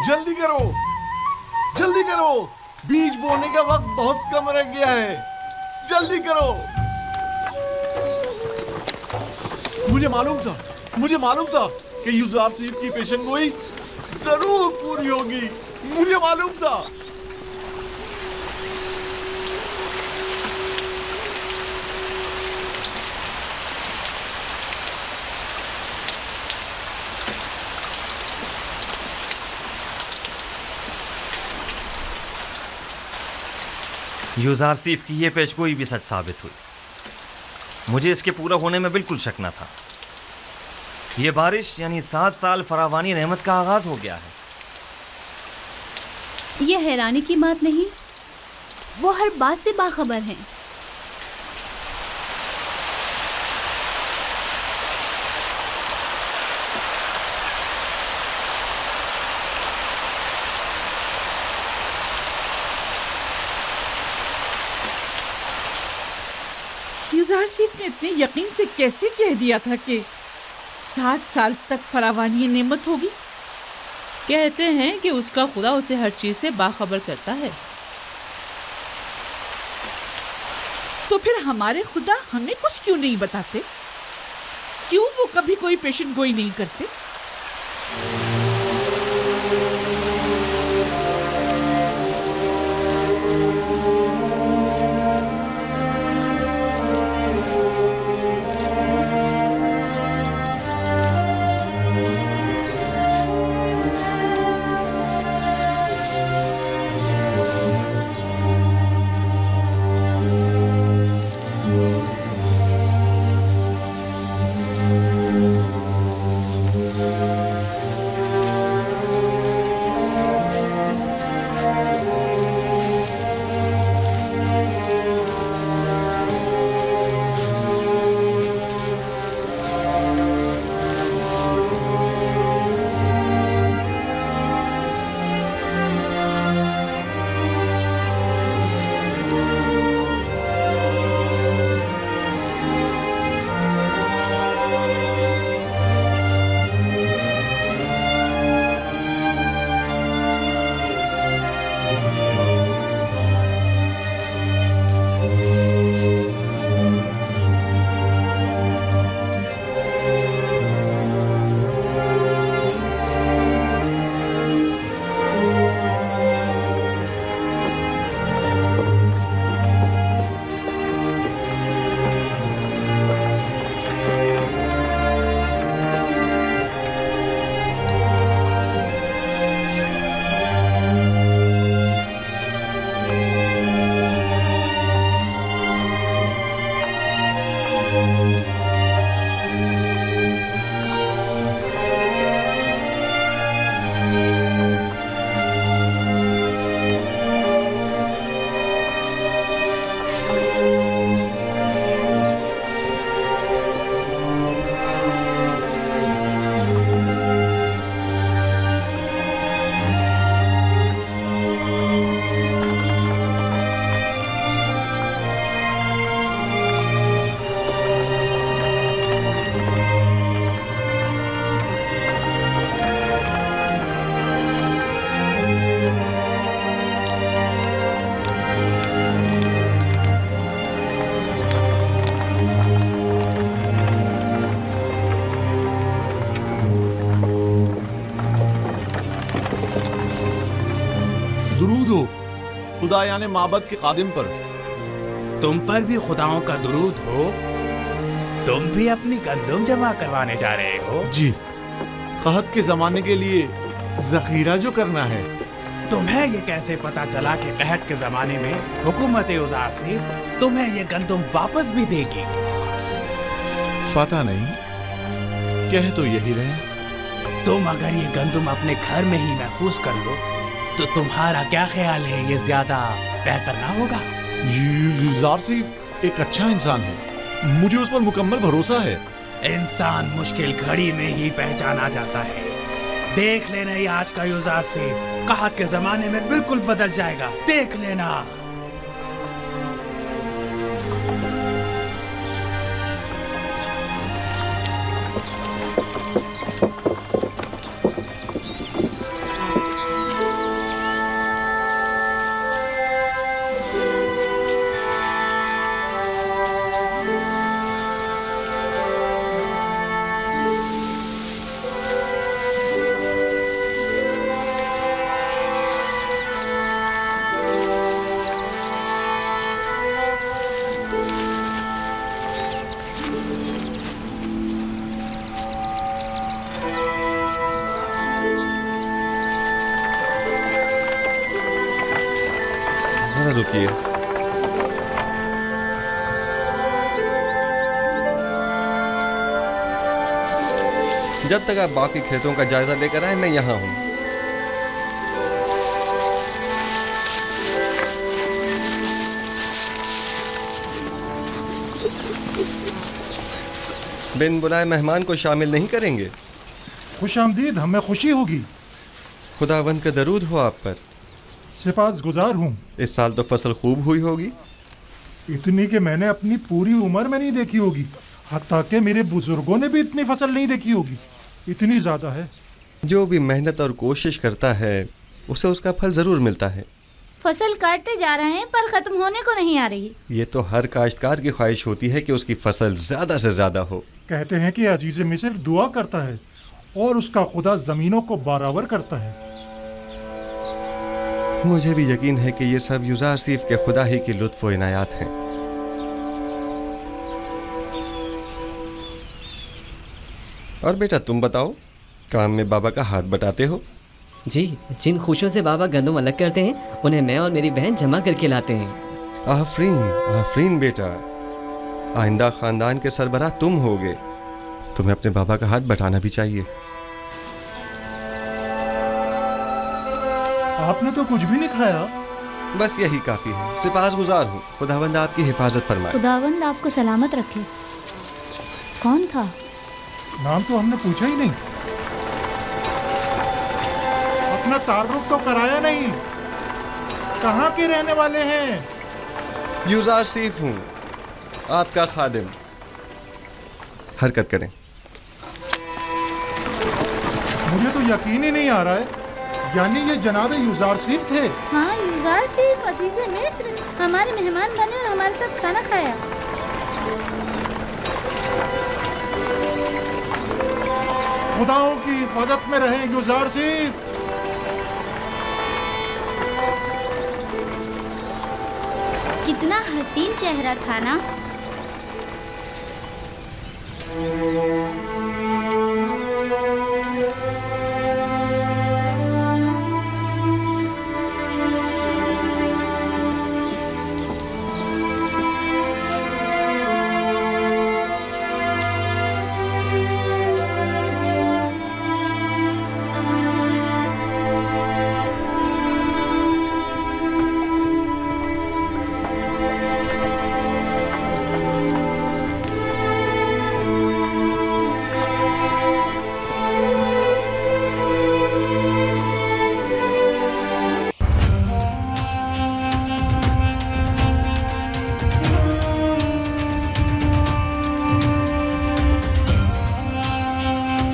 जल्दी करो, जल्दी करो, बीज बोने का वक्त बहुत कम रह गया है, जल्दी करो। मुझे मालूम था कि यूसुफ की पेशन गोई जरूर पूरी होगी, मुझे मालूम था। यूसुफ की ये पेशगोई भी सच साबित हुई। मुझे इसके पूरा होने में बिल्कुल शक न था। ये बारिश यानी 7 साल फरावानी रहमत का आगाज हो गया है। ये हैरानी की बात नहीं, वो हर बात से बाखबर हैं। यूसुफ ने इतने यकीन से कैसे कह दिया था कि 7 साल तक फरावानी नेमत होगी? कहते हैं कि उसका खुदा उसे हर चीज से बाखबर करता है। तो फिर हमारे खुदा हमें कुछ क्यों नहीं बताते? क्यों वो कभी कोई पेशन गोई नहीं करते? खुदा यानी माबद के कादिम पर। तुम पर भी खुदाओं का दुरूद हो। तुम भी अपनी गंदुम जमा करवाने जा रहे हो? जी, कहत के जमाने के लिए जखीरा जो करना है। तुम्हें ये कैसे पता चला कि कहत के जमाने में हुकूमत यूसुफ तुम्हें ये गंदुम वापस भी देगी? पता नहीं, कह तो यही रहे। तुम अगर ये गंदुम अपने घर में ही महफूज कर लो तो तुम्हारा क्या ख्याल है, ये ज्यादा बेहतर ना होगा? यूसुफ एक अच्छा इंसान है, मुझे उस पर मुकम्मल भरोसा है। इंसान मुश्किल घड़ी में ही पहचाना जाता है। देख लेना, ये आज का यूसुफ कहत के जमाने में बिल्कुल बदल जाएगा, देख लेना। रुकिए। जब तक आप बाकी खेतों का जायजा लेकर आए, मैं यहाँ हूँ। बिन बुलाए मेहमान को शामिल नहीं करेंगे? खुशामदीद, हमें खुशी होगी। खुदावंद का दरूद हो आप पर। सिपासगुजार हूँ। इस साल तो फसल खूब हुई होगी। इतनी कि मैंने अपनी पूरी उम्र में नहीं देखी होगी। हत्ता कि मेरे बुजुर्गों ने भी इतनी फसल नहीं देखी होगी। इतनी ज्यादा है। जो भी मेहनत और कोशिश करता है उसे उसका फल जरूर मिलता है। फसल काटते जा रहे हैं पर खत्म होने को नहीं आ रही। ये तो हर काश्तकार की ख्वाहिश होती है कि उसकी फसल ज्यादा से ज्यादा हो। कहते हैं कि अजीज मिस्र दुआ करता है और उसका खुदा जमीनों को बराबर करता है। मुझे भी यकीन है कि ये सब युजार सीफ के खुदा ही की लुत्फ व इनायात हैं। और बेटा तुम बताओ, काम में बाबा का हाथ बटाते हो? जी, जिन खुशियों से बाबा गंदम अलग करते हैं उन्हें मैं और मेरी बहन जमा करके लाते हैं। आफरीन आफरीन बेटा, आइंदा खानदान के सरबराह तुम होगे। तुम्हें अपने बाबा का हाथ बटाना भी चाहिए। आपने तो कुछ भी नहीं खाया। बस यही काफी है। सिपासगुजार हूँ। खुदावंद आपकी हिफाजत फरमाए। खुदावंद आपको सलामत रखे। कौन था? नाम तो हमने पूछा ही नहीं। अपना तारुफ तो कराया नहीं। कहाँ के रहने वाले हैं? युजार सीफ हूँ, आपका खादिम। हरकत करें। मुझे तो यकीन ही नहीं आ रहा है। यानी ये जनाब युजार सीफ थे? हाँ, युजार सीफ अजीज मिस्र हमारे मेहमान बने और हमारे साथ खाना खाया। खुदाओं की हिफाजत में रहे युजार सीफ। कितना हसीन चेहरा था ना।